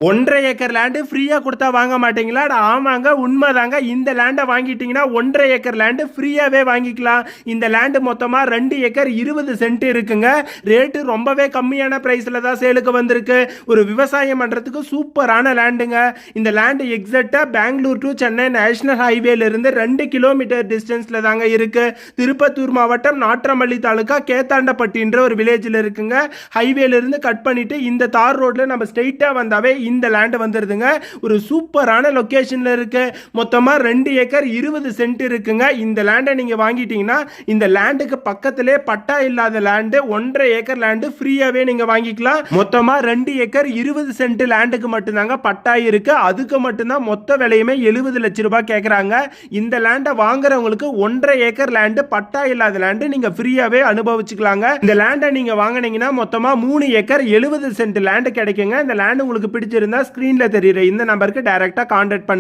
1.5 acre land ஃப்ரீயா கொடுத்தா வாங்க மாட்டீங்களா? ஆமாங்க, உண்மைதாங்க. இந்த லேண்டை வாங்கிட்டீங்கன்னா 1.5 ஏக்கர் லேண்டு ஃப்ரீயாவே வாங்கிக்கலாம். இந்த லேண்டு மொத்தமா 2 ஏக்கர் 20 சென்ட் இருக்குங்க. ரேட்டு ரொம்பவே கம்மியான பிரைஸ்ல தான் சேலுக்கு வந்திருக்கு. ஒரு விவசாயம் பண்றதுக்கு சூப்பரான லேண்டுங்க. இந்த லேண்டு எக்ஸாக்டா பெங்களூர் டு சென்னை நேஷனல் ஹைவேல இருந்து 2 கிலோமீட்டர் டிஸ்டன்ஸ்ல தாங்க இருக்கு. திருப்பத்தூர் மாவட்டம் நாற்றமல்லி தாலுகா கேத்தாண்டப்பட்டின்ற ஒரு வில்லேஜில் இருக்குங்க. ஹைவேல இருந்து கட் பண்ணிட்டு இந்த தார் ரோட்ல நம்ம ஸ்ட்ரெயிட்டா வந்தாவே இந்த லேண்ட் வந்துருதுங்க. ஒரு சூப்பரான லொகேஷன்ல இருக்கு. மொத்தமா 2 ஏக்கர் 20 சென்ட் இருக்குங்க. இந்த லேண்டை நீங்க வாங்கிட்டீங்கன்னா இந்த லேண்டுக்கு பக்கத்திலே பட்டா இல்லாத லேண்டு 1.5 ஏக்கர் லேண்டு ஃப்ரீயாவே நீங்க வாங்கிக்கலாம். மொத்தமா 2 ஏக்கர் 20 சென்ட் லேண்டுக்கு மட்டும்தாங்க பட்டா இருக்கு. அதுக்கு மட்டும்தான் மொத்த விலையுமே 70 லட்சம் ரூபாய் கேட்கறாங்க. இந்த லேண்டை வாங்குறவங்களுக்கு 1.5 ஏக்கர் லேண்டு பட்டா இல்லாத லேண்டு நீங்க ஃப்ரீயாவே அனுபவிச்சுக்கலாங்க. இந்த லேண்டை நீங்க வாங்கினீங்கன்னா மொத்தமா 3 ஏக்கர் 70 சென்ட் லேண்டு கிடைக்குங்க. இந்த லேண்ட் உங்களுக்கு பிடிச்சிருந்தா ஸ்கிரீன்ல தெரியுற இந்த நம்பருக்கு டைரக்டா கான்டாக்ட் பண்ணுங்க.